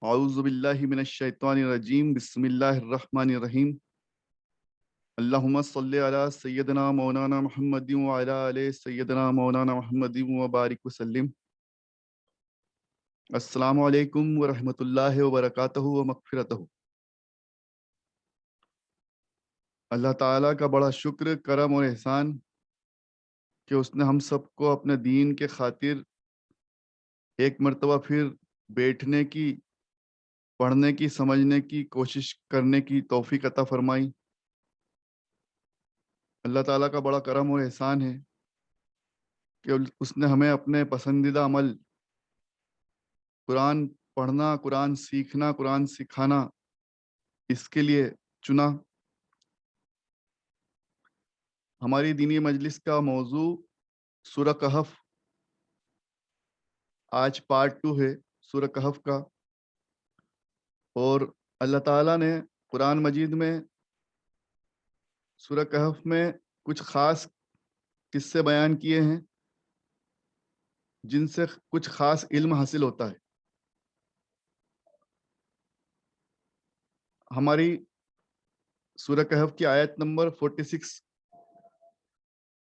اعوذ باللہ من الشیطان الرجیم بسم اللہ الرحمن الرحیم اللہم صلی علی سیدنا مولانا محمد وعلی آل سیدنا مولانا محمد وبارک وسلم۔ السلام علیکم ورحمۃ اللہ وبرکاتہ ومغفرتہ۔ اللہ تعالیٰ کا بڑا شکر، کرم اور احسان کہ اس نے ہم سب کو اپنے دین کے خاطر ایک مرتبہ پھر بیٹھنے کی، پڑھنے کی، سمجھنے کی، کوشش کرنے کی توفیق عطا فرمائی۔ اللہ تعالیٰ کا بڑا کرم اور احسان ہے کہ اس نے ہمیں اپنے پسندیدہ عمل قرآن پڑھنا، قرآن سیکھنا، قرآن سکھانا، اس کے لیے چنا۔ ہماری دینی مجلس کا موضوع سورہ کہف، آج پارٹ 2 ہے سورہ کہف کا، اور اللہ تعالیٰ نے قرآن مجید میں سورہ کہف میں کچھ خاص قصے بیان کیے ہیں جن سے کچھ خاص علم حاصل ہوتا ہے۔ ہماری سورہ کہف کی آیت نمبر 46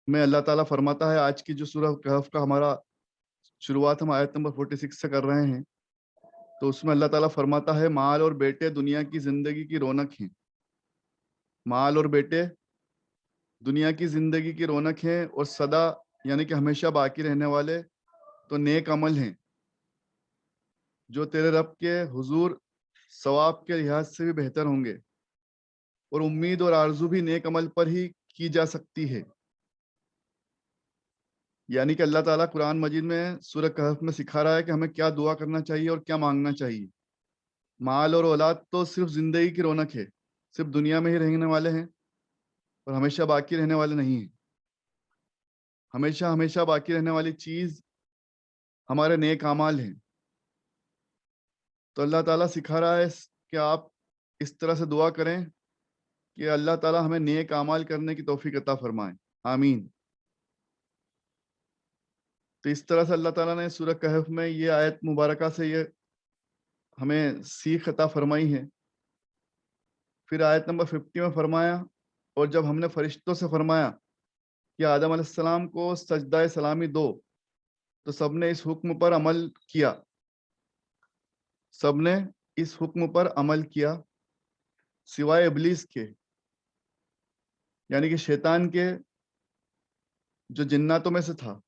میں اللہ تعالیٰ فرماتا ہے، آج کی جو سورہ کہف کا ہمارا شروعات ہم آیت نمبر 46 سے کر رہے ہیں، تو اس میں اللہ تعالیٰ فرماتا ہے، مال اور بیٹے دنیا کی زندگی کی رونق ہیں۔ مال اور بیٹے دنیا کی زندگی کی رونق ہیں، اور سدا یعنی کہ ہمیشہ باقی رہنے والے تو نیک عمل ہیں جو تیرے رب کے حضور ثواب کے لحاظ سے بھی بہتر ہوں گے، اور امید اور آرزو بھی نیک عمل پر ہی کی جا سکتی ہے۔ یعنی کہ اللہ تعالیٰ قرآن مجید میں سورہ کہف میں سکھا رہا ہے کہ ہمیں کیا دعا کرنا چاہیے اور کیا مانگنا چاہیے۔ مال اور اولاد تو صرف زندگی کی رونق ہے، صرف دنیا میں ہی رہنے والے ہیں اور ہمیشہ باقی رہنے والے نہیں ہیں۔ ہمیشہ ہمیشہ باقی رہنے والی چیز ہمارے نیک اعمال ہیں۔ تو اللہ تعالیٰ سکھا رہا ہے کہ آپ اس طرح سے دعا کریں کہ اللہ تعالیٰ ہمیں نیک اعمال کرنے کی توفیق عطا فرمائے، آمین۔ تو اس طرح سے اللہ تعالیٰ نے سورہ کہف میں یہ آیت مبارکہ سے یہ ہمیں سیکھ عطا فرمائی ہے۔ پھر آیت نمبر 50 میں فرمایا، اور جب ہم نے فرشتوں سے فرمایا کہ آدم علیہ السلام کو سجدہ سلامی دو، تو سب نے اس حکم پر عمل کیا، سب نے اس حکم پر عمل کیا سوائے ابلیس کے، یعنی کہ شیطان کے، جو جناتوں میں سے تھا۔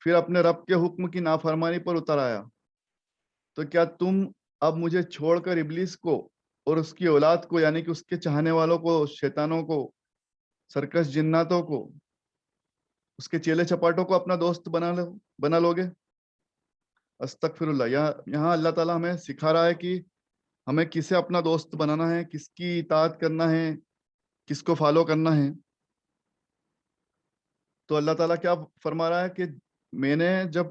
پھر اپنے رب کے حکم کی نافرمانی پر اتر آیا، تو کیا تم اب مجھے چھوڑ کر ابلیس کو اور اس کی اولاد کو، یعنی کہ اس کے چاہنے والوں کو، شیطانوں کو، سرکش جناتوں کو، اس کے چیلے چپاٹوں کو اپنا دوست بنا لو گے؟ استغفر اللہ۔ یہاں اللہ تعالیٰ ہمیں سکھا رہا ہے کہ ہمیں کسے اپنا دوست بنانا ہے، کس کی اطاعت کرنا ہے، کس کو فالو کرنا ہے۔ تو اللہ تعالیٰ کیا فرما رہا ہے کہ میں نے جب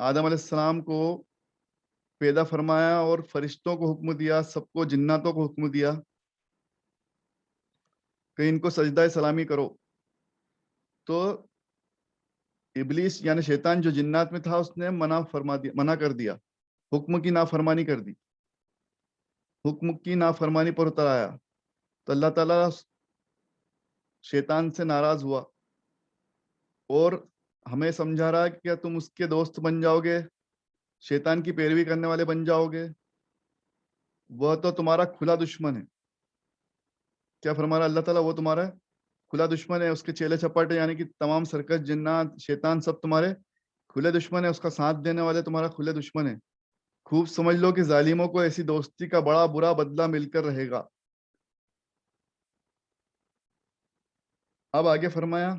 آدم علیہ السلام کو پیدا فرمایا اور فرشتوں کو حکم دیا، سب کو، جناتوں کو حکم دیا کہ ان کو سجدہ سلامی کرو، تو ابلیس یعنی شیطان جو جنات میں تھا، اس نے منع کر دیا، حکم کی نافرمانی کر دی، حکم کی نافرمانی پر اتر آیا۔ تو اللہ تعالیٰ شیطان سے ناراض ہوا اور ہمیں سمجھا رہا ہے کہ کیا تم اس کے دوست بن جاؤ گے، شیطان کی پیروی کرنے والے بن جاؤ گے؟ وہ تو تمہارا کھلا دشمن ہے۔ کیا فرما رہا اللہ تعالیٰ؟ وہ تمہارا کھلا دشمن ہے، اس کے چیلے چپاٹے یعنی کہ تمام سرکش، جنات، شیطان سب تمہارے کھلے دشمن ہے، اس کا ساتھ دینے والے تمہارا کھلے دشمن ہے۔ خوب سمجھ لو کہ ظالموں کو ایسی دوستی کا بڑا برا بدلہ مل کر رہے گا۔ اب آگے فرمایا،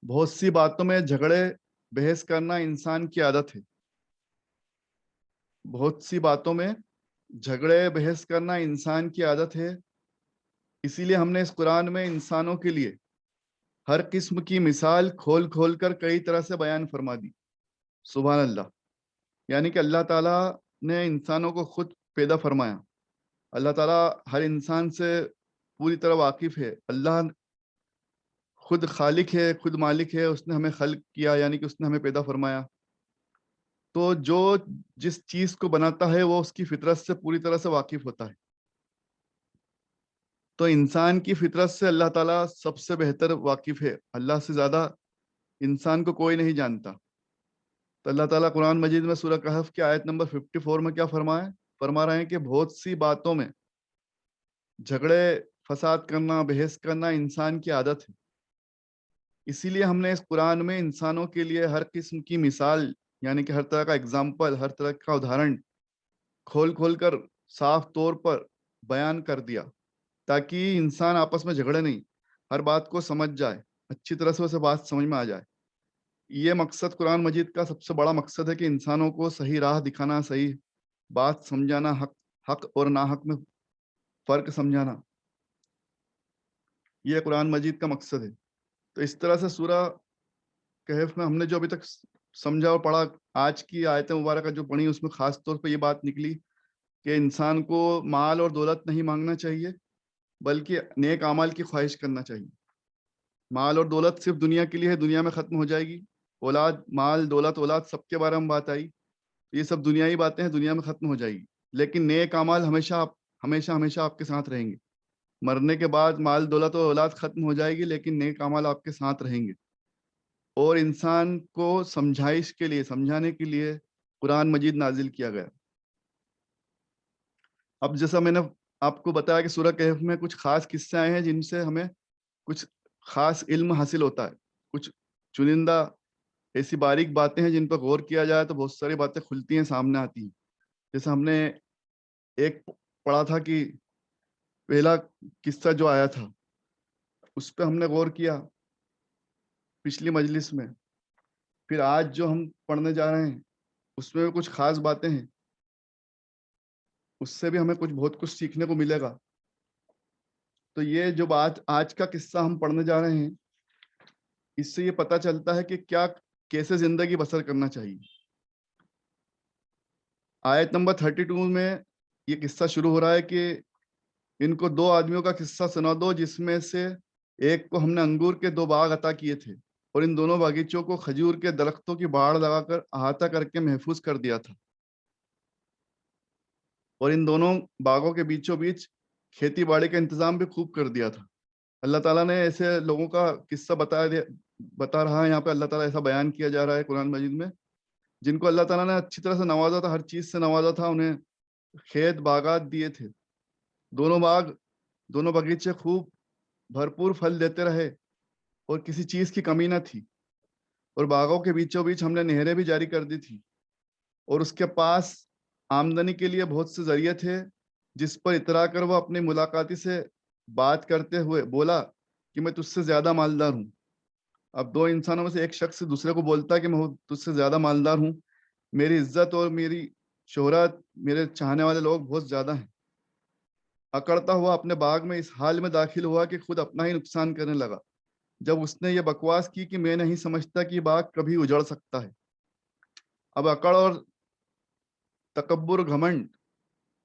بہت سی باتوں میں جھگڑے بحث کرنا انسان کی عادت ہے۔ بہت سی باتوں میں جھگڑے بحث کرنا انسان کی عادت ہے، اسی لیے ہم نے اس قرآن میں انسانوں کے لیے ہر قسم کی مثال کھول کھول کر کئی طرح سے بیان فرما دی۔ سبحان اللہ۔ یعنی کہ اللہ تعالیٰ نے انسانوں کو خود پیدا فرمایا۔ اللہ تعالیٰ ہر انسان سے پوری طرح واقف ہے۔ اللہ خود خالق ہے، خود مالک ہے، اس نے ہمیں خلق کیا، یعنی کہ اس نے ہمیں پیدا فرمایا۔ تو جو جس چیز کو بناتا ہے وہ اس کی فطرت سے پوری طرح سے واقف ہوتا ہے. تو انسان کی فطرت سے اللہ تعالیٰ سب سے بہتر واقف ہے. اللہ سے زیادہ انسان کو کوئی نہیں جانتا. تو اللہ تعالیٰ قرآن مجید میں سورہ کہف کی آیت نمبر 54 میں کیا فرما رہے ہیں کہ بہت سی باتوں میں جھگڑے فساد کرنا، بحث کرنا انسان کی عادت ہے. اسی لیے ہم نے اس قرآن میں انسانوں کے لیے ہر قسم کی مثال، یعنی کہ ہر طرح کا اگزامپل، ہر طرح کا ادھارن کھول کھول کر صاف طور پر بیان کر دیا، تاکہ انسان آپس میں جھگڑے نہیں، ہر بات کو سمجھ جائے، اچھی طرح سے اسے بات سمجھ میں آ جائے. یہ مقصد قرآن مجید کا سب سے بڑا مقصد ہے کہ انسانوں کو صحیح راہ دکھانا، صحیح بات سمجھانا، حق اور ناحق میں فرق سمجھانا. یہ قرآن مجید کا مقصد ہے. تو اس طرح سے سورہ کہف میں ہم نے جو ابھی تک سمجھا اور پڑھا، آج کی آیت مبارکہ جو پڑھی اس میں خاص طور پہ یہ بات نکلی کہ انسان کو مال اور دولت نہیں مانگنا چاہیے، بلکہ نیک اعمال کی خواہش کرنا چاہیے. مال اور دولت صرف دنیا کے لیے ہے، دنیا میں ختم ہو جائے گی. اولاد، مال، دولت، اولاد سب کے بارے میں بات آئی، یہ سب دنیائی باتیں ہیں، دنیا میں ختم ہو جائے گی. لیکن نیک اعمال ہمیشہ آپ کے ساتھ رہیں گے. مرنے کے بعد مال، دولت اور اولاد ختم ہو جائے گی، لیکن نیک اعمال آپ کے ساتھ رہیں گے. اور انسان کو سمجھائش کے لیے، سمجھانے کے لیے قرآن مجید نازل کیا گیا. اب جیسا میں نے آپ کو بتایا کہ سورہ کہف میں کچھ خاص قصے آئے ہیں جن سے ہمیں کچھ خاص علم حاصل ہوتا ہے. کچھ چنندہ ایسی باریک باتیں ہیں جن پر غور کیا جائے تو بہت ساری باتیں کھلتی ہیں، سامنے آتی ہیں. جیسے ہم نے ایک پڑھا تھا کہ پہلا قصہ جو آیا تھا اس پہ ہم نے غور کیا پچھلی مجلس میں. پھر آج جو ہم پڑھنے جا رہے ہیں اس میں بھی کچھ خاص باتیں ہیں، اس سے بھی ہمیں بہت کچھ سیکھنے کو ملے گا. تو یہ جو بات آج کا قصہ ہم پڑھنے جا رہے ہیں، اس سے یہ پتہ چلتا ہے کہ کیسے زندگی بسر کرنا چاہیے. آیت نمبر 32 میں یہ قصہ شروع ہو رہا ہے کہ ان کو 2 آدمیوں کا قصہ سنا دو، جس میں سے ایک کو ہم نے انگور کے 2 باغ عطا کیے تھے اور ان دونوں باغیچوں کو کھجور کے درختوں کی باڑ لگا کر احاطہ کر کے محفوظ کر دیا تھا، اور ان دونوں باغوں کے بیچوں بیچ کھیتی باڑی کا انتظام بھی خوب کر دیا تھا. اللہ تعالیٰ نے ایسے لوگوں کا قصہ بتا رہا ہے یہاں پہ. اللہ تعالیٰ ایسا بیان کیا جا رہا ہے قرآن مجید میں جن کو اللہ تعالیٰ نے اچھی طرح سے نوازا تھا، ہر چیز سے نوازا تھا، انہیں کھیت باغات دیے تھے. دونوں باغیچے خوب بھرپور پھل دیتے رہے اور کسی چیز کی کمی نہ تھی. اور باغوں کے بیچوں بیچ ہم نے نہریں بھی جاری کر دی تھی، اور اس کے پاس آمدنی کے لیے بہت سے ذریعے تھے، جس پر اترا کر وہ اپنی ملاقاتی سے بات کرتے ہوئے بولا کہ میں تجھ سے زیادہ مالدار ہوں. اب 2 انسانوں میں سے ایک شخص دوسرے کو بولتا ہے کہ میں تجھ سے زیادہ مالدار ہوں، میری عزت اور میری شہرت، میرے چاہنے والے لوگ بہت زیادہ ہیں. اکڑتا ہوا اپنے باغ میں اس حال میں داخل ہوا کہ خود اپنا ہی نقصان کرنے لگا جب اس نے یہ بکواس کی کہ میں نہیں سمجھتا کہ باغ کبھی اجڑ سکتا ہے. اب اکڑ اور تکبر، گھمنڈ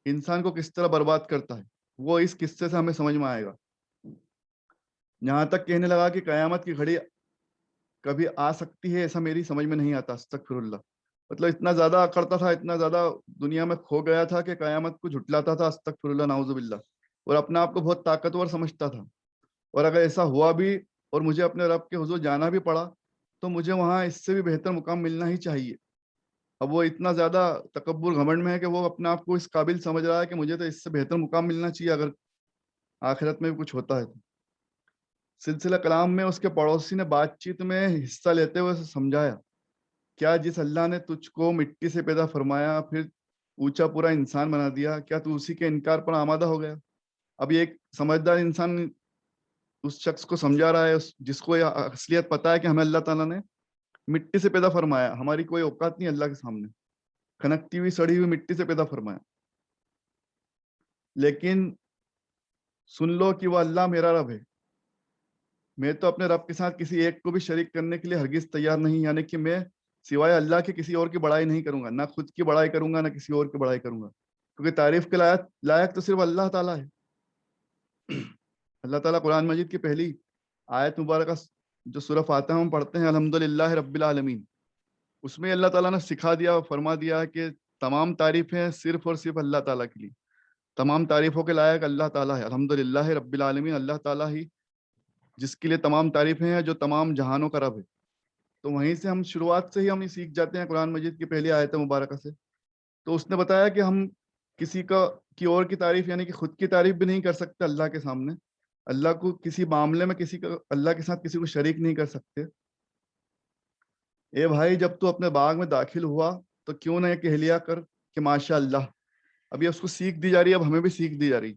انسان کو کس طرح برباد کرتا ہے وہ اس قصے سے ہمیں سمجھ میں آئے گا. یہاں تک کہنے لگا کہ قیامت کی گھڑی کبھی آ سکتی ہے، ایسا میری سمجھ میں نہیں آتا. استغفر اللہ. مطلب اتنا زیادہ اکڑتا تھا، اتنا زیادہ دنیا میں کھو گیا تھا کہ قیامت کو جھٹلاتا تھا. استغفر اللہ، نعوذ باللہ. اور اپنے آپ کو بہت طاقتور سمجھتا تھا. اور اگر ایسا ہوا بھی اور مجھے اپنے رب کے حضور جانا بھی پڑا تو مجھے وہاں اس سے بھی بہتر مقام ملنا ہی چاہیے. اب وہ اتنا زیادہ تکبر گھمنڈ میں ہے کہ وہ اپنے آپ کو اس قابل سمجھ رہا ہے کہ مجھے تو اس سے بہتر مقام ملنا چاہیے اگر آخرت میں بھی کچھ ہوتا ہے تو. سلسلہ کلام میں اس کے پڑوسی نے بات چیت میں حصہ لیتے ہوئے اسے سمجھایا، کیا جس اللہ نے تجھ کو مٹی سے پیدا فرمایا پھر اونچا پورا انسان بنا دیا، کیا تو اسی کے انکار پر آمادہ ہو گیا؟ اب یہ ایک سمجھدار انسان اس شخص کو سمجھا رہا ہے جس کو یہ اصلیت پتا ہے کہ ہمیں اللہ تعالیٰ نے مٹی سے پیدا فرمایا، ہماری کوئی اوقات نہیں اللہ کے سامنے، کھنکتی ہوئی سڑی ہوئی مٹی سے پیدا فرمایا. لیکن سن لو کہ وہ اللہ میرا رب ہے، میں تو اپنے رب کے ساتھ کسی ایک کو بھی شریک کرنے کے لیے ہرگز تیار نہیں، یعنی کہ میں سوائے اللہ کے کسی اور کی بڑائی نہیں کروں گا، نہ خود کی بڑائی کروں گا نہ کسی اور کی بڑائی کروں گا، کیونکہ تعریف کے لائق تو صرف اللہ تعالیٰ ہے. اللہ تعالیٰ قرآن مجید کی پہلی آیت مبارکہ جو سورہ فاتحہ ہم پڑھتے ہیں، الحمدللہ رب العالمین، اس میں اللہ تعالیٰ نے سکھا دیا، فرما دیا کہ تمام تعریفیں صرف اور صرف اللہ تعالیٰ کے لیے، تمام تعریفوں کے لائق اللہ تعالیٰ ہے، الحمدللہ رب العالمین، اللہ تعالیٰ ہی جس کے لیے تمام تعریفیں ہیں، جو تمام جہانوں کا رب ہے۔ تو وہیں سے ہم شروعات سے ہی ہم یہ سیکھ جاتے ہیں قرآن مجید کی پہلی آیت مبارکہ سے۔ تو اس نے بتایا کہ ہم کسی کی اور کی تعریف یعنی کہ خود کی تعریف بھی نہیں کر سکتے اللہ کے سامنے، اللہ کو کسی معاملے میں اللہ کے ساتھ کسی کو شریک نہیں کر سکتے۔ اے بھائی، جب تو اپنے باغ میں داخل ہوا تو کیوں نہ یہ کہہ لیا کر کہ ماشاء اللہ۔ اب یہ اس کو سیکھ دی جا رہی ہے، اب ہمیں بھی سیکھ دی جا رہی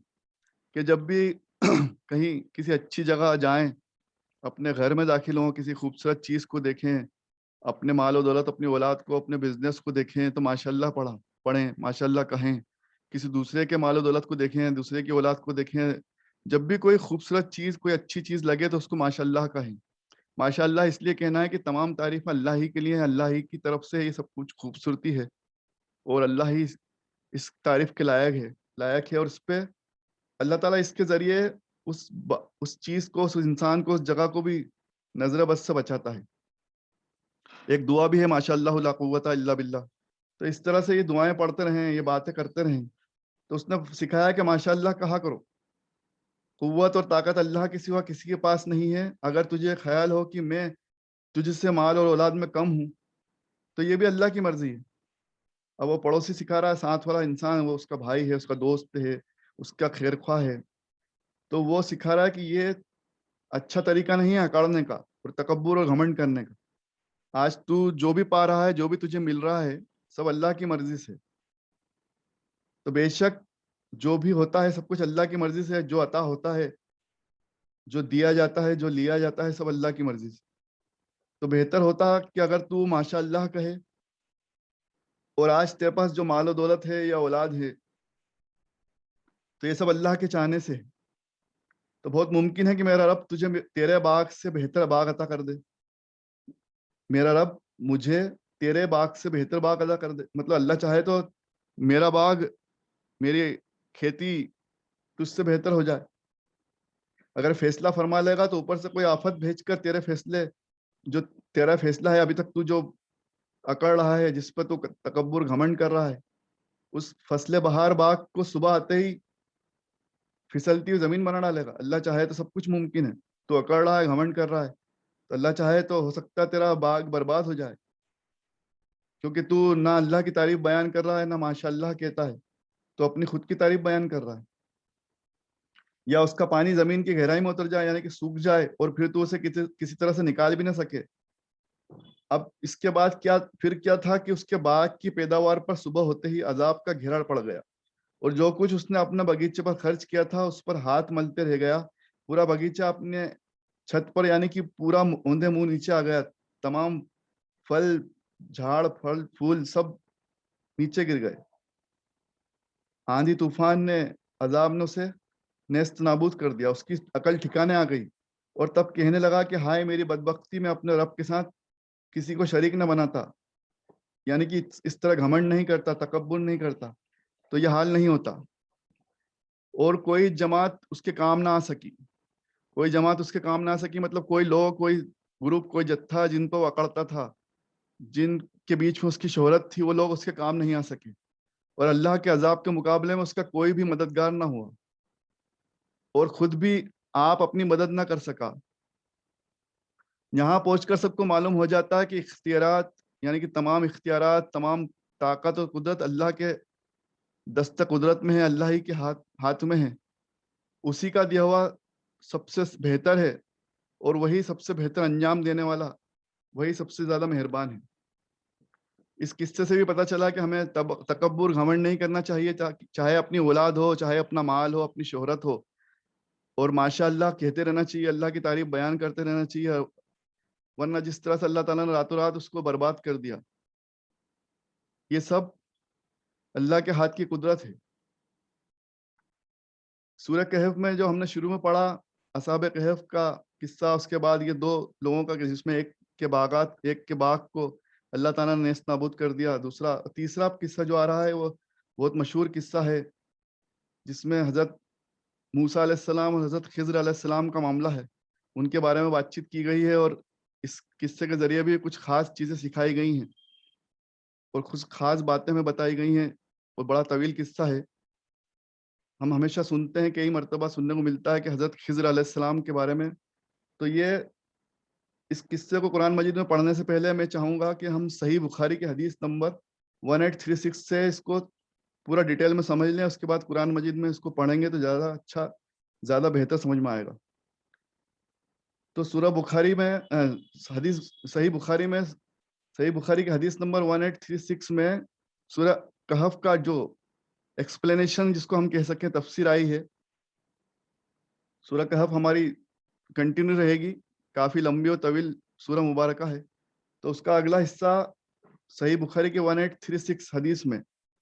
کہ جب بھی کہیں کسی اچھی جگہ جائیں، اپنے گھر میں داخل ہوں، کسی خوبصورت چیز کو دیکھیں، اپنے مال و دولت، اپنی اولاد کو، اپنے بزنس کو دیکھیں تو ماشاء اللہ پڑھیں، ماشاء اللہ کہیں۔ کسی دوسرے کے مال و دولت کو دیکھیں، دوسرے کی اولاد کو دیکھیں، جب بھی کوئی خوبصورت چیز، کوئی اچھی چیز لگے تو اس کو ماشاء اللہ کہیں۔ ماشاء اللہ اس لیے کہنا ہے کہ تمام تعریف اللہ ہی کے لیے ہے، اللہ ہی کی طرف سے یہ سب کچھ خوبصورتی ہے، اور اللہ ہی اس تعریف کے لائق ہے، اور اس پہ اللہ تعالیٰ اس کے ذریعے اس چیز کو، اس انسان کو، اس جگہ کو بھی نظر بد سے بچاتا ہے۔ ایک دعا بھی ہے ماشاء اللہ لا قوت الا باللہ۔ تو اس طرح سے یہ دعائیں پڑھتے رہیں، یہ باتیں کرتے رہیں، تو اس نے سکھایا کہ ماشاء اللہ کہا کرو۔ قوت اور طاقت اللہ کے سوا کسی کے پاس نہیں ہے۔ اگر تجھے خیال ہو کہ میں تجھ سے مال اور اولاد میں کم ہوں تو یہ بھی اللہ کی مرضی ہے۔ اب وہ پڑوسی سکھا رہا ہے، ساتھ والا انسان، وہ اس کا بھائی ہے، اس کا دوست ہے، اس کا خیر خواہ ہے، تو وہ سکھا رہا ہے کہ یہ اچھا طریقہ نہیں ہے اکڑنے کا اور تکبر اور گھمنڈ کرنے کا۔ آج تو جو بھی پا رہا ہے، جو بھی تجھے مل رہا ہے، سب اللہ کی مرضی سے۔ تو بے شک جو بھی ہوتا ہے سب کچھ اللہ کی مرضی سے ہے، جو عطا ہوتا ہے، جو دیا جاتا ہے، جو لیا جاتا ہے، سب اللہ کی مرضی سے۔ تو بہتر ہوتا کہ اگر تو ماشاء اللہ کہے، اور آج تیرے پاس جو مال و دولت ہے یا اولاد ہے تو یہ سب اللہ کے چاہنے سے ہے۔ تو بہت ممکن ہے کہ میرا رب تجھے تیرے باغ سے بہتر باغ عطا کر دے، میرا رب مجھے تیرے باغ سے بہتر باغ عطا کر دے۔ مطلب اللہ چاہے تو میرا باغ، میری کھیتی تجھ سے بہتر ہو جائے۔ اگر فیصلہ فرما لے گا تو اوپر سے کوئی آفت بھیج کر تیرے فیصلے، جو تیرا فیصلہ ہے ابھی تک تو جو اکڑ رہا ہے، جس پہ تو تکبر گھمنڈ کر رہا ہے، اس فصل بہار باغ کو صبح آتے ہی پھسلتی ہوئی زمین بنا ڈالے گا۔ اللہ چاہے تو سب کچھ ممکن ہے۔ تو اکڑ رہا ہے، گھمنڈ کر رہا ہے، تو اللہ چاہے تو ہو سکتا ہے تیرا باغ برباد ہو جائے، کیونکہ تو نہ اللہ کی تعریف بیان کر رہا ہے، نہ ماشاء اللہ کہتا ہے، تو اپنی خود کی تعریف بیان کر رہا ہے۔ یا اس کا پانی زمین کی گہرائی میں اتر جائے، یعنی کہ سوکھ جائے، اور پھر تو اسے کسی طرح سے نکال بھی نہ سکے۔ اب اس کے بعد پھر کیا تھا کہ اس کے باغ کی پیداوار پر صبح ہوتے ہی عذاب کا گھیرا پڑ گیا، اور جو کچھ اس نے اپنا باغیچے پر خرچ کیا تھا اس پر ہاتھ ملتے رہ گیا۔ پورا باغیچہ اپنے چھت پر، یعنی کہ پورا اوندے منہ نیچے آ گیا، تمام پھل، جھاڑ، پھل، پھول سب نیچے گر گئے۔ آندھی طوفان نے، عذاب نے اسے نیست نابود کر دیا، اس کی عقل ٹھکانے آ گئی، اور تب کہنے لگا کہ ہائے میری بدبختی، میں اپنے رب کے ساتھ کسی کو شریک نہ بناتا، یعنی کہ اس طرح گھمنڈ نہیں کرتا، تکبر نہیں کرتا، تو یہ حال نہیں ہوتا۔ اور کوئی جماعت اس کے کام نہ آ سکی، کوئی جماعت اس کے کام نہ آ سکی، مطلب کوئی لوگ، کوئی گروپ، کوئی جتھا جن کو وہ اکڑتا تھا، جن کے بیچ میں اس کی شہرت تھی، وہ لوگ اس کے کام نہیں آ سکے، اور اللہ کے عذاب کے مقابلے میں اس کا کوئی بھی مددگار نہ ہوا، اور خود بھی آپ اپنی مدد نہ کر سکا۔ یہاں پہنچ کر سب کو معلوم ہو جاتا ہے کہ اختیارات، یعنی کہ تمام اختیارات، تمام طاقت اور قدرت اللہ کے دست قدرت میں ہے، اللہ ہی کے ہاتھ میں ہے، اسی کا دیا ہوا سب سے بہتر ہے، اور وہی سب سے بہتر انجام دینے والا، وہی سب سے زیادہ مہربان ہے۔ اس قصے سے بھی پتہ چلا کہ ہمیں تکبر، گھمنڈ نہیں کرنا چاہیے، چاہے اپنی اولاد ہو، چاہے اپنا مال ہو، اپنی شہرت ہو، اور ماشاء اللہ کہتے رہنا چاہیے، اللہ کی تعریف بیان کرتے رہنا چاہیے، ورنہ جس طرح سے اللہ تعالیٰ نے راتوں رات اس کو برباد کر دیا، یہ سب اللہ کے ہاتھ کی قدرت ہے۔ سورہ کہف میں جو ہم نے شروع میں پڑھا، اصحاب کہف کا قصہ، اس کے بعد یہ دو لوگوں کا، جس میں ایک کے باغ کو اللہ تعالیٰ نے نیست نابود کر دیا، تیسرا قصہ جو آ رہا ہے وہ بہت مشہور قصہ ہے، جس میں حضرت موسیٰ علیہ السلام اور حضرت خضر علیہ السلام کا معاملہ ہے، ان کے بارے میں بات چیت کی گئی ہے، اور اس قصے کے ذریعے بھی کچھ خاص چیزیں سکھائی گئی ہیں۔ اور کچھ خاص باتیں ہمیں بتائی گئی ہیں اور بڑا طویل قصہ ہے. ہم ہمیشہ سنتے ہیں, کئی مرتبہ سننے کو ملتا ہے کہ حضرت خضر علیہ السلام کے بارے میں. تو یہ اس قصے کو قرآن مجید میں پڑھنے سے پہلے میں چاہوں گا کہ ہم صحیح بخاری کی حدیث نمبر 1836 سے اس کو پورا ڈیٹیل میں سمجھ لیں. اس کے بعد قرآن مجید میں اس کو پڑھیں گے تو زیادہ اچھا, زیادہ بہتر سمجھ میں آئے گا. تو سورہ بخاری میں حدیث صحیح بخاری کی حدیث نمبر 1836 میں سورہ کہف کا جو ایکسپلینیشن جس کو ہم کہہ سکیں تفسیر آئی ہے. سورہ کہف ہماری کنٹینیو رہے گی, کافی لمبی اور طویل سورہ مبارکہ ہے. تو اس کا اگلا حصہ صحیح بخاری کے 1836 حدیث میں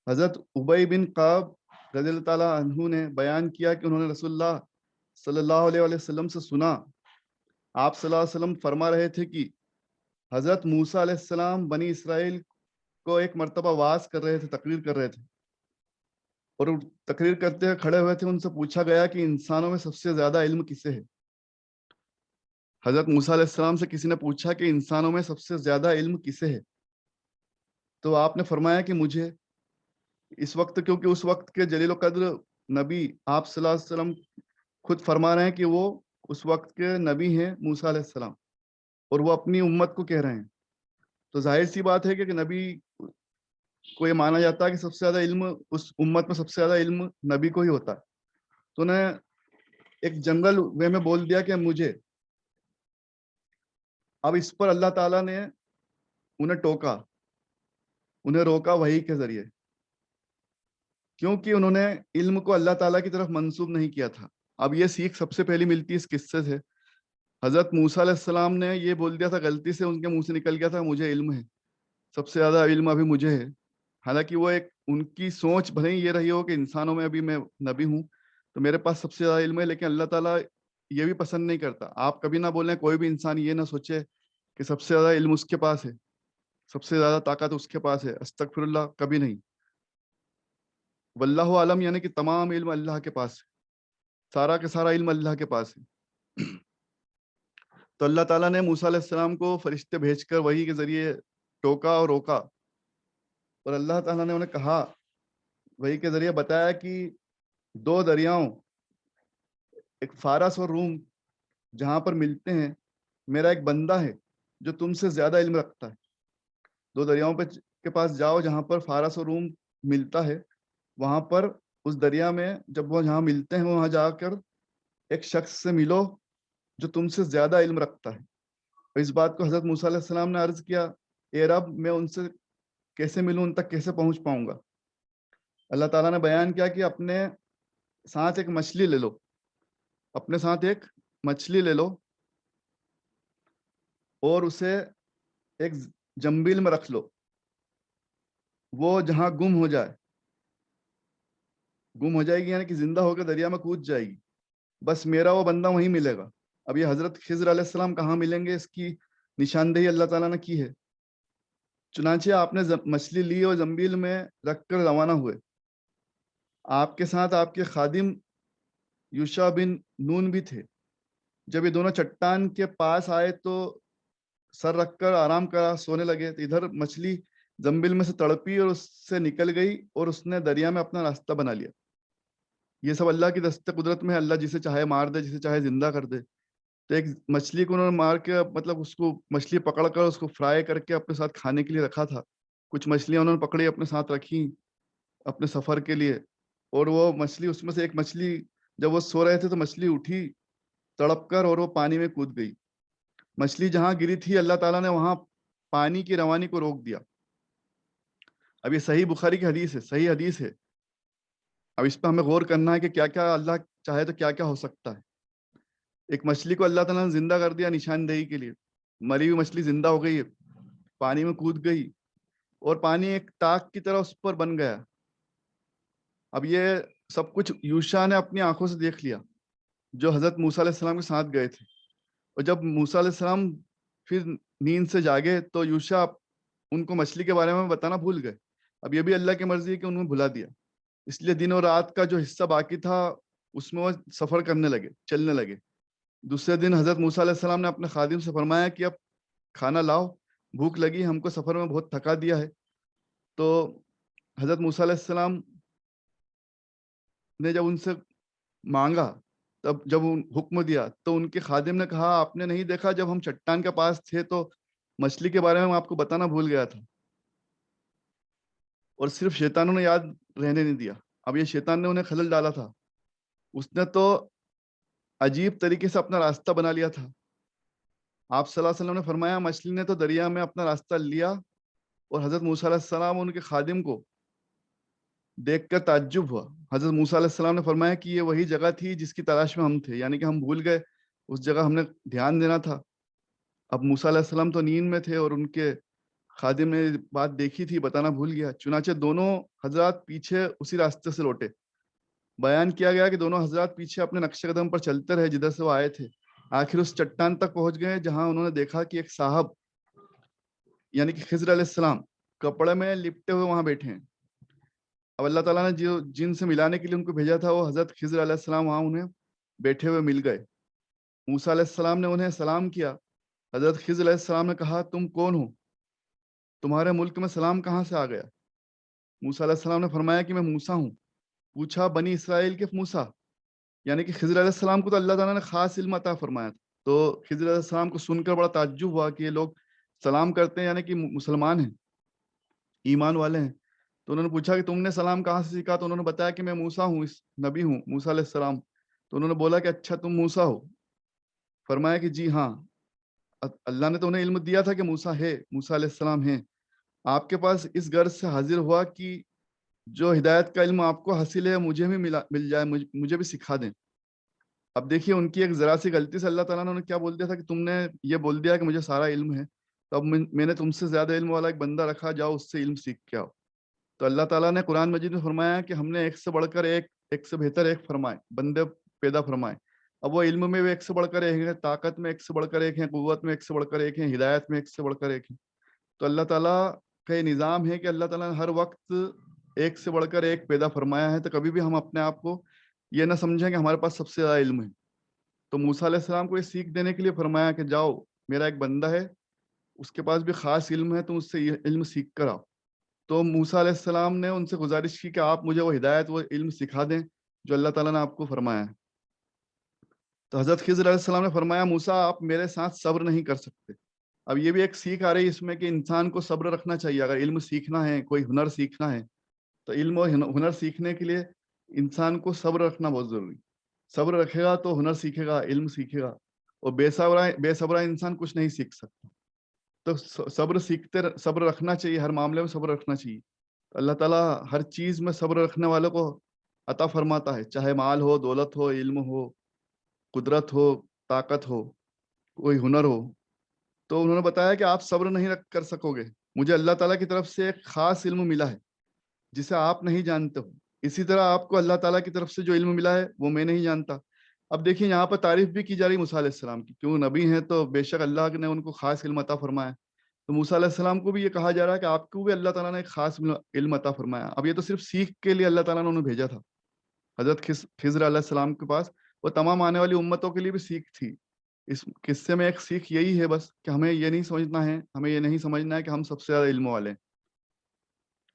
حضرت ابی بن قعب رضی اللہ تعالیٰ عنہ نے بیان کیا کہ انہوں نے رسول اللہ صلی اللہ علیہ وسلم سے سنا, آپ صلی اللہ علیہ وسلم فرما رہے تھے کہ حضرت موسیٰ علیہ السلام بنی اسرائیل کو ایک مرتبہ واعظ کر رہے تھے, تقریر کر رہے تھے, اور تقریر کرتے ہوئے کھڑے ہوئے تھے. ان سے پوچھا گیا کہ انسانوں میں سب سے زیادہ علم کسے ہے. حضرت موسیٰ علیہ السلام سے کسی نے پوچھا کہ انسانوں میں سب سے زیادہ علم کسے ہے, تو آپ نے فرمایا کہ مجھے. اس وقت کیونکہ اس وقت کے جلیل و قدر نبی آپ صلی اللہ علیہ وسلم خود فرما رہے ہیں کہ وہ اس وقت کے نبی ہیں موسیٰ علیہ السلام, اور وہ اپنی امت کو کہہ رہے ہیں. تو ظاہر سی بات ہے کہ نبی کو یہ مانا جاتا ہے کہ سب سے زیادہ علم اس امت میں سب سے زیادہ علم نبی کو ہی ہوتا ہے. تو انہیں ایک جنگل وے میں بول دیا کہ مجھے. اب اس پر اللہ تعالیٰ نے انہیں ٹوکا, انہیں روکا وحی کے ذریعے, کیونکہ انہوں نے علم کو اللہ تعالیٰ کی طرف منسوب نہیں کیا تھا. اب یہ سیکھ سب سے پہلی ملتی ہے اس قصے سے. حضرت موسیٰ علیہ السلام نے یہ بول دیا تھا, غلطی سے ان کے منہ سے نکل گیا تھا مجھے علم ہے, سب سے زیادہ علم ابھی مجھے ہے. حالانکہ وہ ایک ان کی سوچ بھلے ہی یہ رہی ہو کہ انسانوں میں ابھی میں نبی ہوں تو میرے پاس سب سے زیادہ علم ہے, لیکن اللہ تعالیٰ یہ بھی پسند نہیں کرتا. آپ کبھی نہ بولیں, کوئی بھی انسان یہ نہ سوچے کہ سب سے زیادہ علم اس کے پاس ہے, سب سے زیادہ طاقت اس کے پاس ہے. استغفر اللہ, کبھی نہیں. واللہ عالم یعنی کہ تمام علم اللہ کے پاس ہے, سارا کے سارا علم اللہ کے پاس ہے. تو اللہ تعالیٰ نے موسیٰ علیہ السلام کو فرشتے بھیج کر وحی کے ذریعے ٹوکا اور روکا, اور اللہ تعالیٰ نے انہیں کہا, وحی کے ذریعے بتایا کہ دو دریاؤں, ایک فارس اور روم جہاں پر ملتے ہیں, میرا ایک بندہ ہے جو تم سے زیادہ علم رکھتا ہے. دو دریاؤں کے پاس جاؤ جہاں پر فارس اور روم ملتا ہے, وہاں پر اس دریا میں جب وہ جہاں ملتے ہیں وہاں جا کر ایک شخص سے ملو جو تم سے زیادہ علم رکھتا ہے. اور اس بات کو حضرت موسیٰ علیہ السلام نے عرض کیا, اے رب میں ان سے کیسے ملوں, ان تک کیسے پہنچ پاؤں گا. اللہ تعالیٰ نے بیان کیا کہ اپنے ساتھ ایک مچھلی لے لو, اپنے ساتھ ایک مچھلی لے لو اور اسے ایک جنبیل میں رکھ لو. وہ جہاں گم ہو جائے گی یعنی کہ زندہ ہو کے دریا میں کود جائے گی, بس میرا وہ بندہ وہیں ملے گا. اب یہ حضرت خضر علیہ السلام کہاں ملیں گے, اس کی نشاندہی اللہ تعالیٰ نے کی ہے. چنانچہ آپ نے مچھلی لی اور زنبیل میں رکھ کر روانہ ہوئے. آپ کے ساتھ آپ کے خادم یوشع بن نون بھی تھے. جب یہ دونوں چٹان کے پاس آئے تو سر رکھ کر آرام کرا, سونے لگے. تو ادھر مچھلی زنبیل میں سے تڑپی اور اس سے نکل گئی اور اس نے دریا میں اپنا راستہ بنا لیا. یہ سب اللہ کی دست قدرت میں ہے, اللہ جسے چاہے مار دے, جسے چاہے زندہ کر دے. تو ایک مچھلی کو انہوں نے مار کے, مطلب اس کو مچھلی پکڑ کر اس کو فرائی کر کے اپنے ساتھ کھانے کے لیے رکھا تھا. کچھ مچھلیاں انہوں نے پکڑی اپنے ساتھ رکھی اپنے سفر کے لیے, اور وہ مچھلی, اس میں سے ایک مچھلی جب وہ سو رہے تھے تو مچھلی اٹھی تڑپ کر اور وہ پانی میں کود گئی. مچھلی جہاں گری تھی اللہ تعالیٰ نے وہاں پانی کی روانی کو روک دیا. اب یہ صحیح بخاری کی حدیث ہے, صحیح حدیث ہے. اب اس پہ ہمیں غور کرنا ہے کہ کیا کیا اللہ چاہے تو کیا کیا ہو سکتا ہے. ایک مچھلی کو اللہ تعالیٰ نے زندہ کر دیا نشاندہی کے لیے, مری ہوئی مچھلی زندہ ہو گئی, پانی میں کود گئی اور پانی ایک تاک کی طرح اس پر بن گیا. اب یہ سب کچھ یوشع نے اپنی آنکھوں سے دیکھ لیا جو حضرت موسیٰ علیہ السلام کے ساتھ گئے تھے. اور جب موسیٰ علیہ السلام پھر نیند سے جاگے تو یوشع ان کو مچھلی کے بارے میں بتانا بھول گئے. اب یہ بھی اللہ کی مرضی ہے کہ انہوں نے بھلا دیا, اس لیے دن اور رات کا جو حصہ باقی تھا اس میں وہ سفر کرنے لگے, چلنے لگے. دوسرے دن حضرت موسیٰ علیہ السلام نے اپنے خادم سے فرمایا کہ اب کھانا لاؤ, بھوک لگی, ہم کو سفر میں بہت تھکا دیا ہے. تو حضرت موسیٰ علیہ السلام نے جب ان سے مانگا، تب جب حکم دیا تو ان کے خادم نے کہا آپ نے نہیں دیکھا جب ہم چٹان کے پاس تھے تو مچھلی کے بارے میں آپ کو بتانا بھول گیا تھا، اور صرف شیطانوں نے یاد رہنے نہیں دیا. اب یہ شیطان نے انہیں خلل ڈالا تھا، اس نے تو عجیب طریقے سے اپنا راستہ بنا لیا تھا. آپ صلی اللہ علیہ وسلم نے فرمایا مچھلی نے تو دریا میں اپنا راستہ لیا، اور حضرت موسیٰ علیہ السلام ان کے خادم کو دیکھ کر تعجب ہوا. حضرت موسیٰ علیہ السلام نے فرمایا کہ یہ وہی جگہ تھی جس کی تلاش میں ہم تھے، یعنی کہ ہم بھول گئے اس جگہ ہم نے دھیان دینا تھا. اب موسیٰ علیہ السلام تو نیند میں تھے اور ان کے خادم نے بات دیکھی تھی، بتانا بھول گیا. چنانچہ دونوں حضرات پیچھے اسی راستے سے لوٹے. بیان کیا گیا کہ دونوں حضرات پیچھے اپنے نقش قدم پر چلتے رہے جدھر سے وہ آئے تھے. آخر اس چٹان تک پہنچ گئے جہاں انہوں نے دیکھا کہ ایک صاحب یعنی کہ خضر علیہ السلام کپڑے میں لپٹے ہوئے وہاں بیٹھے ہیں. اب اللہ تعالیٰ نے جو جن سے ملانے کے لیے ان کو بھیجا تھا وہ حضرت خضر علیہ السلام وہاں انہیں بیٹھے ہوئے مل گئے. موسیٰ علیہ السلام نے انہیں سلام کیا. حضرت خضر علیہ السلام نے کہا تم کون ہو؟ تمہارے ملک میں سلام کہاں سے آ گیا؟ موسیٰ علیہ السلام نے فرمایا کہ میں موسیٰ ہوں. پوچھا بنی اسرائیل کے موسیٰ؟ یعنی کہ خضر علیہ السلام کو تو اللہ تعالیٰ نے خاص علم عطا فرمایا تھا. تو خضر علیہ السلام کو سن کر بڑا تعجب ہوا کہ یہ لوگ سلام کرتے ہیں یعنی کہ مسلمان ہیں، ایمان والے ہیں. تو انہوں نے پوچھا کہ تم نے سلام کہاں سے سیکھا؟ تو انہوں نے بتایا کہ میں موسیٰ ہوں، اس نبی ہوں موسیٰ علیہ السلام. تو انہوں نے بولا کہ اچھا تم موسیٰ ہو؟ فرمایا کہ جی ہاں، اللہ نے تو انہیں علم دیا تھا کہ موسیٰ ہے، موسیٰ علیہ السلام ہیں. آپ کے پاس اس غرض سے حاضر ہوا کہ جو ہدایت کا علم آپ کو حاصل ہے مجھے بھی مل جائے، مجھے بھی سکھا دیں. اب دیکھیے ان کی ایک ذرا سی غلطی سے اللہ تعالیٰ نے انہیں کیا بول دیا تھا کہ تم نے یہ بول دیا کہ مجھے سارا علم ہے، تو اب میں نے تم سے زیادہ علم والا ایک بندہ رکھا، جاؤ اس سے علم سیکھ کے آؤ. تو اللہ تعالیٰ نے قرآن مجید میں فرمایا کہ ہم نے ایک سے بڑھ کر ایک سے بہتر ایک فرمائے بندے پیدا فرمائے. اب وہ علم میں بھی ایک سے بڑھ کر ایک ہے، طاقت میں ایک سے بڑھ کر ایک ہے، قوت میں ایک سے بڑھ کر ایک ہے، ہدایت میں ایک سے بڑھ کر ایک ہے. تو اللہ تعالیٰ کا یہ نظام ہے کہ اللہ تعالیٰ نے ہر وقت ایک سے بڑھ کر ایک پیدا فرمایا ہے. تو کبھی بھی ہم اپنے آپ کو یہ نہ سمجھیں کہ ہمارے پاس سب سے زیادہ علم ہے. تو موسیٰ علیہ السلام کو یہ سیکھ دینے کے لیے فرمایا کہ جاؤ میرا ایک بندہ ہے، اس کے پاس بھی خاص علم ہے، تم اس سے یہ علم سیکھ کر آؤ. تو موسیٰ علیہ السلام نے ان سے گزارش کی کہ آپ مجھے وہ ہدایت وہ علم سکھا دیں جو اللہ تعالیٰ نے آپ کو فرمایا ہے. تو حضرت خضر علیہ السلام نے فرمایا موسیٰ آپ میرے ساتھ صبر نہیں کر سکتے. اب یہ بھی ایک سیکھ آ رہی ہے اس میں کہ انسان کو صبر رکھنا چاہیے. اگر علم سیکھنا ہے، کوئی ہنر سیکھنا ہے، تو علم و ہنر سیکھنے کے لیے انسان کو صبر رکھنا بہت ضروری. صبر رکھے گا تو ہنر سیکھے گا، علم سیکھے گا. اور بے صبرا انسان کچھ نہیں سیکھ سکتا. تو صبر رکھنا چاہیے، ہر معاملے میں صبر رکھنا چاہیے. اللہ تعالیٰ ہر چیز میں صبر رکھنے والوں کو عطا فرماتا ہے، چاہے مال ہو، دولت ہو، علم ہو، قدرت ہو، طاقت ہو، کوئی ہنر ہو. تو انہوں نے بتایا کہ آپ صبر نہیں کر سکو گے. مجھے اللہ تعالیٰ کی طرف سے ایک خاص علم ملا ہے جسے آپ نہیں جانتے ہو. اسی طرح آپ کو اللہ تعالیٰ کی طرف سے جو علم ملا ہے وہ میں نہیں جانتا. اب دیکھیں یہاں پر تعریف بھی کی جا رہی موسیٰ علیہ السلام کی، کیوں نبی ہیں تو بے شک اللہ نے ان کو خاص علم عطا فرمایا. تو موسیٰ علیہ السلام کو بھی یہ کہا جا رہا ہے کہ آپ کو بھی اللہ تعالیٰ نے ایک خاص علم عطا فرمایا. اب یہ تو صرف سیکھ کے لیے اللہ تعالیٰ نے انہیں بھیجا تھا حضرت خضر علیہ السلام کے پاس، وہ تمام آنے والی امتوں کے لیے بھی سیکھ تھی. اس قصے میں ایک سیکھ یہی ہے بس کہ ہمیں یہ نہیں سمجھنا ہے کہ ہم سب سے زیادہ علم والے ہیں.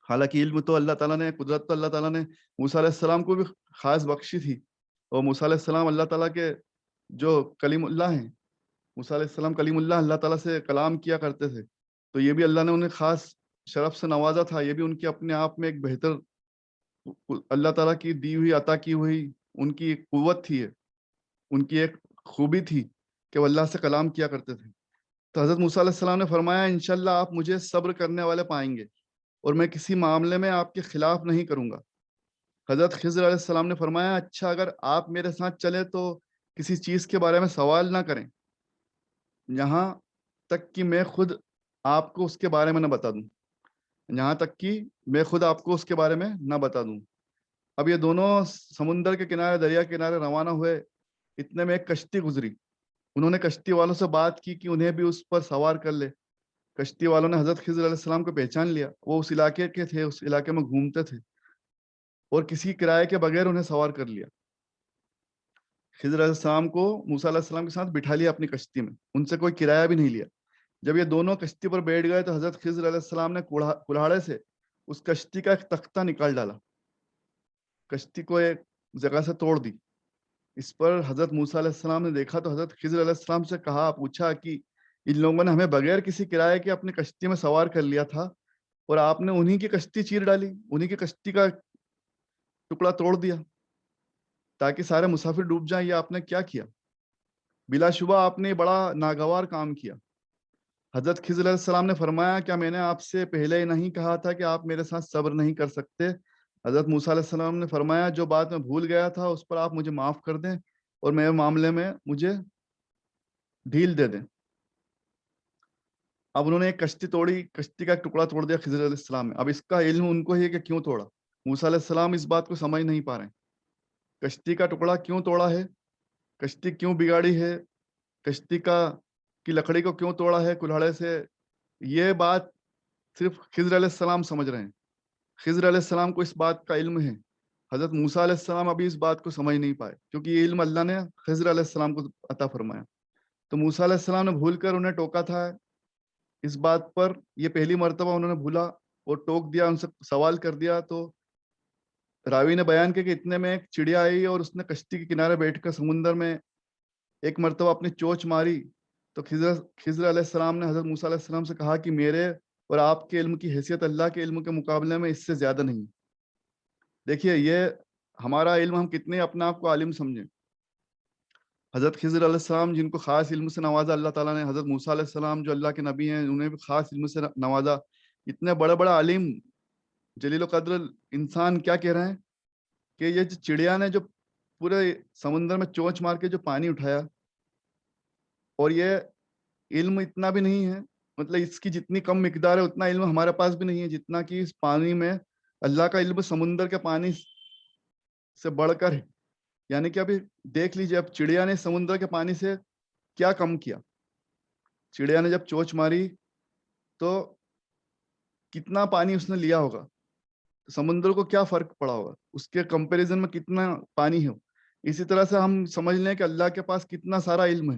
حالانکہ علم تو اللہ تعالیٰ نے، قدرت تو اللہ تعالیٰ نے موسیٰ علیہ السلام کو بھی خاص بخشی تھی. اور موسیٰ علیہ السلام اللہ تعالیٰ کے جو کلیم اللہ ہیں، موسیٰ علیہ السلام کلیم اللہ تعالیٰ سے کلام کیا کرتے تھے. تو یہ بھی اللہ نے انہیں خاص شرف سے نوازا تھا. یہ بھی ان کے اپنے آپ میں ایک بہتر اللہ تعالیٰ کی دی ہوئی عطا کی ہوئی ان کی ایک قوت تھی، ان کی ایک خوبی تھی کہ وہ اللہ سے کلام کیا کرتے تھے. تو حضرت موسیٰ علیہ السلام نے فرمایا انشاءاللہ آپ مجھے صبر کرنے والے پائیں گے اور میں کسی معاملے میں آپ کے خلاف نہیں کروں گا. حضرت خضر علیہ السلام نے فرمایا اچھا اگر آپ میرے ساتھ چلے تو کسی چیز کے بارے میں سوال نہ کریں یہاں تک کہ میں خود آپ کو اس کے بارے میں نہ بتا دوں، یہاں تک کہ میں خود آپ کو اس کے بارے میں نہ بتا دوں. اب یہ دونوں سمندر کے کنارے، دریا کے کنارے روانہ ہوئے. اتنے میں ایک کشتی گزری. انہوں نے کشتی والوں سے بات کی کہ انہیں بھی اس پر سوار کر لے. کشتی والوں نے حضرت خضر علیہ السلام کو پہچان لیا. وہ اس علاقے کے تھے، اس علاقے میں گھومتے تھے، اور کسی کرائے کے بغیر انہیں سوار کر لیا. خضر علیہ السلام کو موسیٰ علیہ السلام کے ساتھ بٹھا لیا اپنی کشتی میں، ان سے کوئی کرایہ بھی نہیں لیا. جب یہ دونوں کشتی پر بیٹھ گئے تو حضرت خضر علیہ السلام نے کلہاڑے سے اس کشتی کا ایک تختہ نکال ڈالا, کشتی کو ایک جگہ سے توڑ دی. اس پر حضرت موسیٰ علیہ السلام نے دیکھا تو حضرت خضر علیہ السلام سے کہا, پوچھا کہ ان لوگوں نے ہمیں بغیر کسی کرائے کے اپنی کشتی میں سوار کر لیا تھا اور آپ نے انہی کی کشتی چیر ڈالی, انہی کی کشتی کا ٹکڑا توڑ دیا تاکہ سارے مسافر ڈوب جائیں, یہ آپ نے کیا کیا؟ بلا شبہ آپ نے بڑا ناگوار کام کیا. حضرت خضر علیہ السلام نے فرمایا, کیا میں نے آپ سے پہلے ہی نہیں کہا تھا کہ آپ میرے ساتھ صبر نہیں کر سکتے؟ حضرت موسیٰ علیہ السلام نے فرمایا, جو بات میں بھول گیا تھا اس پر آپ مجھے معاف کر دیں اور میرے معاملے میں مجھے ڈھیل دے دیں. اب انہوں نے ایک کشتی توڑی, کشتی کا ایک ٹکڑا توڑ دیا خضر علیہ السلام نے. اب اس کا علم ان کو ہی ہے کہ کیوں توڑا. موسیٰ علیہ السلام اس بات کو سمجھ نہیں پا رہے, کشتی کا ٹکڑا کیوں توڑا ہے, کشتی کیوں بگاڑی ہے, کشتی کی لکڑی کو کیوں توڑا ہے کلہاڑے سے. یہ بات صرف خضر علیہ السلام سمجھ رہے ہیں, خضر علیہ السلام کو اس بات کا علم ہے. حضرت موسیٰ علیہ السلام ابھی اس بات کو سمجھ نہیں پائے کیونکہ یہ علم اللہ نے خضر علیہ السلام کو عطا فرمایا. تو موسیٰ علیہ السلام نے بھول کر انہیں ٹوکا تھا اس بات پر, یہ پہلی مرتبہ انہوں نے بھولا اور ٹوک دیا, ان سے سوال کر دیا. تو راوی نے بیان کیا کہ اتنے میں ایک چڑیا آئی اور اس نے کشتی کے کنارے بیٹھ کر سمندر میں ایک مرتبہ اپنی چونچ ماری. تو خضر علیہ السلام نے حضرت موسیٰ علیہ السلام سے کہا کہ میرے اور آپ کے علم کی حیثیت اللہ کے علم کے مقابلے میں اس سے زیادہ نہیں. دیکھیے یہ ہمارا علم, ہم کتنے اپنے آپ کو عالم سمجھیں. حضرت خضر علیہ السلام جن کو خاص علم سے نوازا اللہ تعالیٰ نے, حضرت موسیٰ علیہ السلام جو اللہ کے نبی ہیں انہیں بھی خاص علم سے نوازا. اتنے بڑے بڑے عالم جلیل و قدر انسان کیا کہہ رہے ہیں کہ یہ جو چڑیا نے جو پورے سمندر میں چونچ مار کے جو پانی اٹھایا, اور یہ علم اتنا بھی نہیں ہے, مطلب اس کی جتنی کم مقدار ہے اتنا علم ہمارے پاس بھی نہیں ہے جتنا کہ اس پانی میں اللہ کا علم سمندر کے پانی سے بڑھ کر ہے. یعنی کہ ابھی دیکھ لیجیے, اب چڑیا نے سمندر کے پانی سے کیا کم کیا. چڑیا نے جب چونچ ماری تو کتنا پانی اس نے لیا ہوگا, سمندر کو کیا فرق پڑا ہوگا, اس کے کمپیریزن میں کتنا پانی ہے. اسی طرح سے ہم سمجھ لیں کہ اللہ کے پاس کتنا سارا علم ہے,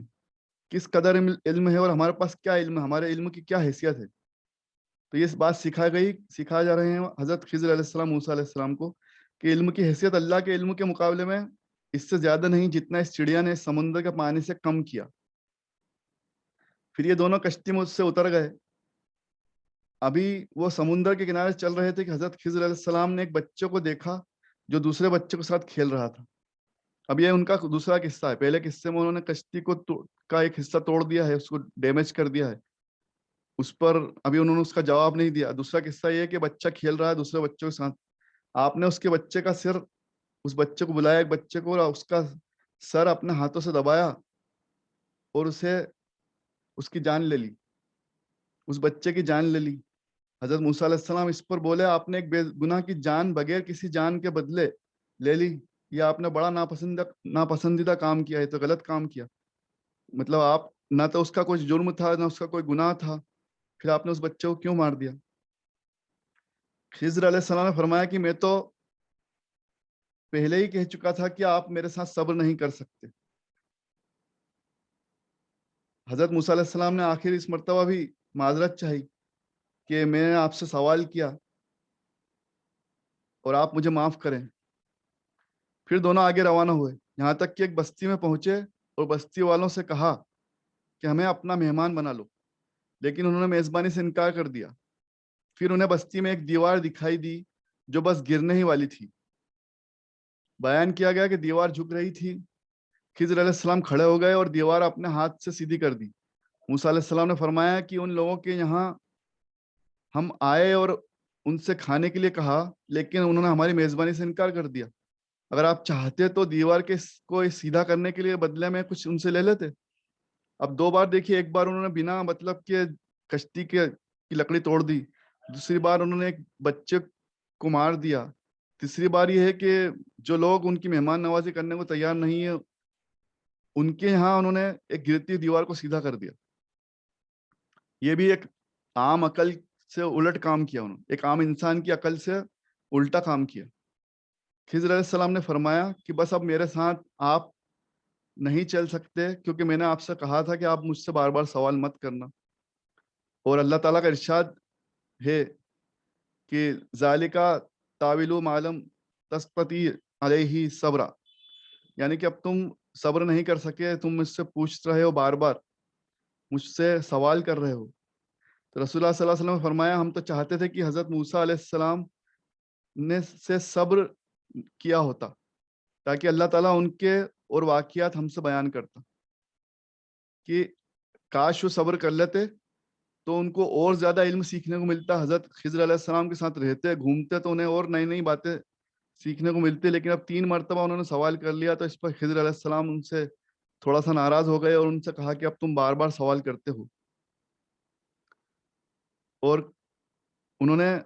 کس قدر علم ہے, اور ہمارے پاس کیا علم ہے, ہمارے علم کی کیا حیثیت ہے. تو یہ بات سکھا جا رہے ہیں حضرت خضر علیہ السلام موسیٰ علیہ السلام کو کہ علم کی حیثیت اللہ کے علم کے مقابلے میں اس سے زیادہ نہیں جتنا اس چڑیا نے سمندر کے پانی سے کم کیا. پھر یہ دونوں کشتی میں اس سے اتر گئے. ابھی وہ سمندر کے کنارے چل رہے تھے کہ حضرت خضر علیہ السلام نے ایک بچے کو دیکھا جو دوسرے بچے کے ساتھ کھیل رہا تھا. اب یہ ان کا دوسرا قصہ ہے. پہلے قصے میں انہوں نے کشتی کا ایک حصہ توڑ دیا ہے, اس کو ڈیمیج کر دیا ہے, اس پر ابھی انہوں نے اس کا جواب نہیں دیا. دوسرا قصہ یہ کہ بچہ کھیل رہا ہے دوسرے بچوں کے ساتھ, آپ نے اس کے بچے کا سر, اس بچے کو بلایا, ایک بچے کو, اور اس کا سر اپنے ہاتھوں سے دبایا اور اس کی جان لے لی, اس بچے کی جان لے لی. حضرت موسیٰ علیہ السلام اس پر بولے, آپ نے ایک بے گناہ کی جان بغیر کسی جان کے بدلے لے لی, یہ آپ نے بڑا ناپسندیدہ کام کیا ہے, تو غلط کام کیا. مطلب آپ نہ تو اس کا کوئی جرم تھا نہ اس کا کوئی گناہ تھا, پھر آپ نے اس بچے کو کیوں مار دیا. خضر علیہ السلام نے فرمایا کہ میں تو پہلے ہی کہہ چکا تھا کہ آپ میرے ساتھ صبر نہیں کر سکتے. حضرت موسیٰ علیہ السلام نے آخر اس مرتبہ بھی معذرت چاہی کہ میں نے آپ سے سوال کیا اور آپ مجھے معاف کریں. پھر دونوں آگے روانہ ہوئے, یہاں تک کہ ایک بستی میں پہنچے اور بستی والوں سے کہا کہ ہمیں اپنا مہمان بنا لو, لیکن انہوں نے میزبانی سے انکار کر دیا. پھر انہیں بستی میں ایک دیوار دکھائی دی جو بس گرنے ہی والی تھی. بیان کیا گیا کہ دیوار جھک رہی تھی. خضر علیہ السلام کھڑے ہو گئے اور دیوار اپنے ہاتھ سے سیدھی کر دی. موسیٰ علیہ السلام نے فرمایا کہ ان لوگوں کے یہاں ہم آئے اور ان سے کھانے کے لیے کہا, لیکن انہوں نے ہماری میزبانی سے انکار کر دیا. اگر آپ چاہتے تو دیوار کو سیدھا کرنے کے لیے بدلے میں کچھ ان سے لے لیتے. اب دو بار دیکھیے, ایک بار انہوں نے بنا مطلب کہ کشتی کی لکڑی توڑ دی, دوسری بار انہوں نے ایک بچے کو مار دیا, تیسری بار یہ ہے کہ جو لوگ ان کی مہمان نوازی کرنے کو تیار نہیں ہے ان کے یہاں انہوں نے ایک گرتی دیوار کو سیدھا کر دیا. یہ بھی ایک عام عقل سے الٹ کام کیا انہوں نے, ایک عام انسان کی عقل سے الٹا کام کیا. خضر علیہ السلام نے فرمایا کہ بس اب میرے ساتھ آپ نہیں چل سکتے کیونکہ میں نے آپ سے کہا تھا کہ آپ مجھ سے بار بار سوال مت کرنا, اور اللہ تعالیٰ کا ارشاد ہے کہ ذالکا تاویل معلم تسپتی علیہ صبرا، یعنی کہ اب تم صبر نہیں کر سکے، تم مجھ سے پوچھ رہے ہو، بار بار مجھ سے سوال کر رہے ہو. تو رسول اللہ صلی اللہ علیہ وسلم نے فرمایا ہم تو چاہتے تھے کہ حضرت موسیٰ علیہ السلام نے سے صبر کیا ہوتا تاکہ اللہ تعالیٰ ان کے اور واقعات ہم سے بیان کرتا، کہ کاش وہ صبر کر لیتے تو ان کو اور زیادہ علم سیکھنے کو ملتا. حضرت خضر علیہ السلام کے ساتھ رہتے گھومتے تو انہیں اور نئی نئی باتیں سیکھنے کو ملتی، لیکن اب 3 مرتبہ انہوں نے سوال کر لیا تو اس پر خضر علیہ السلام ان سے تھوڑا سا ناراض ہو گئے اور ان سے کہا کہ اب تم بار بار سوال کرتے ہو. اور انہوں نے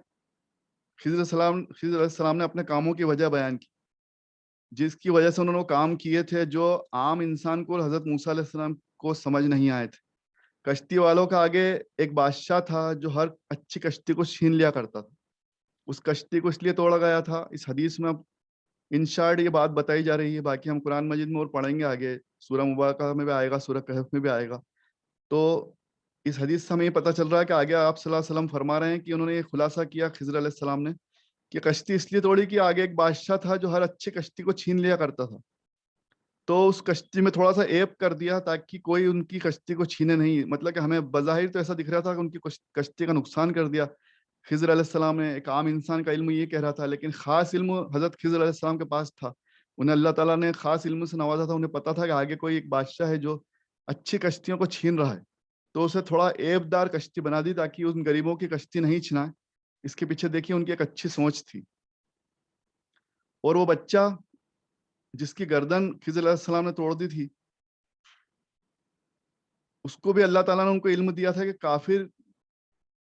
خضر علیہ السلام نے اپنے کاموں کی وجہ بیان کی، جس کی وجہ سے انہوں نے وہ کام کیے تھے جو عام انسان کو حضرت موسیٰ علیہ السلام کو سمجھ نہیں آئے تھے. کشتی والوں کا آگے ایک بادشاہ تھا جو ہر اچھی کشتی کو چھین لیا کرتا تھا. اس کشتی کو اس لیے توڑا گیا تھا. اس حدیث میں اب ان شارٹ یہ بات بتائی جا رہی ہے، باقی ہم قرآن مجید میں اور پڑھیں گے آگے، سورہ مبارکہ میں بھی آئے گا، سورہ کہف میں بھی آئے گا. تو اس حدیث سے ہمیں یہ پتہ چل رہا ہے کہ آگے آپ صلی اللہ علیہ وسلم فرما رہے ہیں کہ انہوں نے یہ خلاصہ کیا خضر علیہ السلام نے کہ کشتی اس لیے توڑی کہ آگے ایک بادشاہ تھا جو ہر اچھی کشتی کو چھین لیا کرتا تھا، تو اس کشتی میں تھوڑا سا ایپ کر دیا تاکہ کوئی ان کی کشتی کو چھینے نہیں. مطلب کہ ہمیں بظاہر تو ایسا دکھ رہا تھا کہ ان کی کشتی کا نقصان کر دیا. خضر علیہ السلام نے، ایک عام انسان کا علم یہ کہہ رہا تھا، لیکن خاص علم حضرت خضر علیہ السلام کے پاس تھا. انہیں اللہ تعالیٰ نے خاص علم سے نوازا تھا. انہیں پتا تھا کہ آگے کوئی ایک بادشاہ ہے جو اچھی کشتیوں کو چھین رہا ہے، تو اسے تھوڑا ایب دار کشتی بنا دی تاکہ ان غریبوں کی کشتی نہیں چھنائے. اس کے پیچھے دیکھیے ان کی ایک اچھی سوچ تھی. اور وہ بچہ جس کی گردن خضر علیہ السلام نے توڑ دی تھی، اس کو بھی اللہ تعالیٰ نے ان کو علم دیا تھا کہ کافر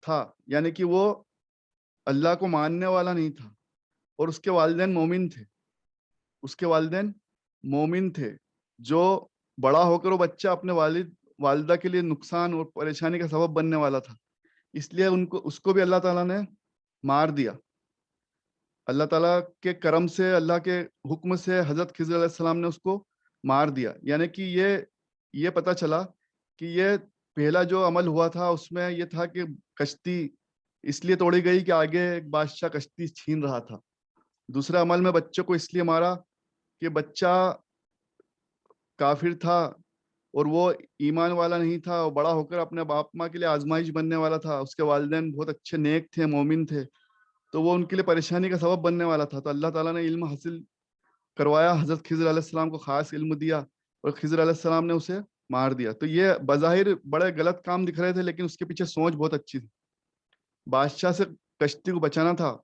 تھا، یعنی کہ وہ اللہ کو ماننے والا نہیں تھا، اور اس کے والدین مومن تھے. اس کے والدین مومن تھے. جو بڑا ہو کر وہ بچہ اپنے والدہ کے لیے نقصان اور پریشانی کا سبب بننے والا تھا، اس لیے اس کو بھی اللہ تعالیٰ نے مار دیا. اللہ تعالیٰ کے کرم سے، اللہ کے حکم سے حضرت خضر علیہ السلام نے اس کو مار دیا. یعنی کہ یہ پتہ چلا کہ یہ پہلا جو عمل ہوا تھا اس میں یہ تھا کہ کشتی اس لیے توڑی گئی کہ آگے ایک بادشاہ کشتی چھین رہا تھا. دوسرے عمل میں بچے کو اس لیے مارا کہ بچہ کافر تھا اور وہ ایمان والا نہیں تھا، وہ بڑا ہو کر اپنے باپ ماں کے لیے آزمائش بننے والا تھا. اس کے والدین بہت اچھے نیک تھے، مومن تھے، تو وہ ان کے لیے پریشانی کا سبب بننے والا تھا. تو اللہ تعالیٰ نے علم حاصل کروایا، حضرت خضر علیہ السلام کو خاص علم دیا اور خضر علیہ السلام نے اسے مار دیا. تو یہ بظاہر بڑے غلط کام دکھ رہے تھے، لیکن اس کے پیچھے سوچ بہت اچھی تھی. بادشاہ سے کشتی کو بچانا تھا،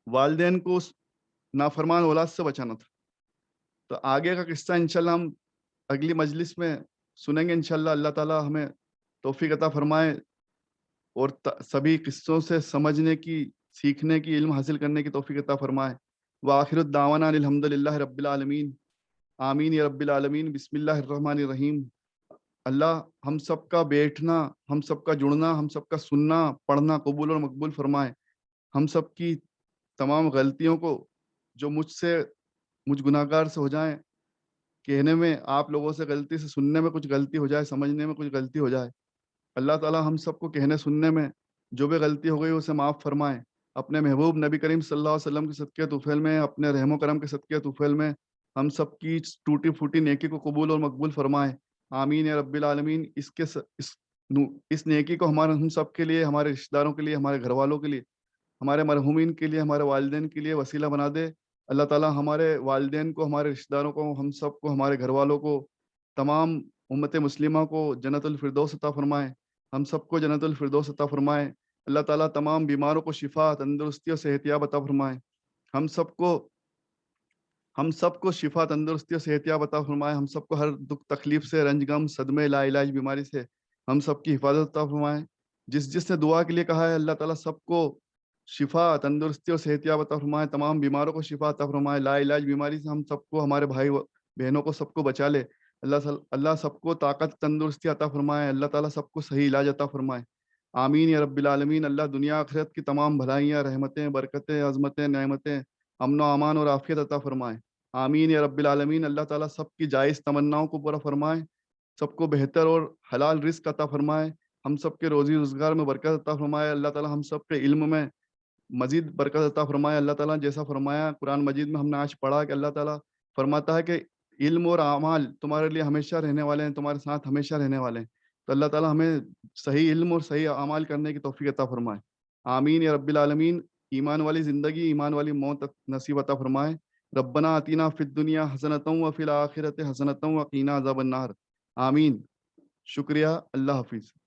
والدین کو اس نافرمان اولاد سے بچانا تھا. تو آگے کا قصہ انشاءاللہ ہم اگلی مجلس میں سنیں گے انشاءاللہ. اللہ تعالیٰ ہمیں توفیق عطا فرمائے اور سبھی قصوں سے سمجھنے کی، سیکھنے کی، علم حاصل کرنے کی توفیق عطا فرمائے. وآخر الدعوانا الحمد للہ رب العالمین. آمین یا رب العالمین. بسم اللہ الرحمن الرحیم. اللہ ہم سب کا بیٹھنا، ہم سب کا جڑنا، ہم سب کا سننا پڑھنا قبول اور مقبول فرمائے. ہم سب کی تمام غلطیوں کو جو مجھ گناہگار سے ہو جائیں، کہنے میں آپ لوگوں سے غلطی سے، سننے میں کچھ غلطی ہو جائے، سمجھنے میں کچھ غلطی ہو جائے، اللہ تعالیٰ ہم سب کو کہنے سننے میں جو بھی غلطی ہو گئی اسے معاف فرمائے. اپنے محبوب نبی کریم صلی اللہ علیہ وسلم کے صدقے طفیل میں، اپنے رحم و کرم کے صدقے طفیل میں ہم سب کی ٹوٹی پھوٹی نیکی کو قبول اور مقبول فرمائے. آمین یا رب العالمین. اس نیکی کو ہم سب کے لیے، ہمارے رشتہ داروں کے لیے، ہمارے گھر والوں کے لیے، ہمارے مرحومین کے لیے، ہمارے والدین کے لیے وسیلہ بنا دے. اللہ تعالیٰ ہمارے والدین کو، ہمارے رشتہ داروں کو، ہم سب کو، ہمارے گھر والوں کو، تمام امت مسلمہ کو جنت الفردوس عطا فرمائے. ہم سب کو جنت الفردوس عطا فرمائے. اللہ تعالیٰ تمام بیماروں کو شفا، تندرستی اور صحت یاب عطا فرمائے. ہم سب کو شفا، تندرستی اور صحت یاب عطا فرمائے. ہم سب کو ہر دکھ تکلیف سے، رنج غم صدمے لا علاج بیماری سے ہم سب کی حفاظت عطا فرمائے. جس نے دعا کے لیے کہا ہے، اللہ تعالیٰ سب کو شفا، تندرستی اور صحت یاب عطا فرمائے. تمام بیماروں کو شفا عطا فرمائے. لا علاج بیماری سے ہم سب کو، ہمارے بھائی بہنوں کو سب کو بچا لے. اللہ سب کو طاقت، تندرستی عطا فرمائے. اللہ تعالیٰ سب کو صحیح علاج عطا فرمائے. آمین یا رب العالمین. اللہ دنیا آخرت کی تمام بھلائیاں، رحمتیں، برکتیں، عظمتیں، نعمتیں، امن و امان اور عافیت عطا فرمائے. آمین یا رب العالمین. اللہ تعالیٰ سب کی جائز تمناؤں کو پورا فرمائے. سب کو بہتر اور حلال رزق عطا فرمائے. ہم سب کے روزی روزگار میں برکت عطا فرمائے. اللہ تعالیٰ ہم سب کے علم میں مزید برکت عطا فرمائے اللہ تعالیٰ. جیسا فرمایا قرآن مجید میں ہم نے آج پڑھا کہ اللہ تعالیٰ فرماتا ہے کہ علم اور اعمال تمہارے لیے ہمیشہ رہنے والے ہیں, تمہارے ساتھ ہمیشہ رہنے والے ہیں. تو اللہ تعالیٰ ہمیں صحیح علم اور صحیح اعمال کرنے کی توفیق عطا فرمائے. آمین یا رب العالمین. ایمان والی زندگی, ایمان والی موت نصیب عطا فرمائے. ربنا آتینا فی الدنیا حسنۃ وفی الآخرۃ حسنۃ وقینا عذاب النار. آمین. شکریہ. اللہ حافظ.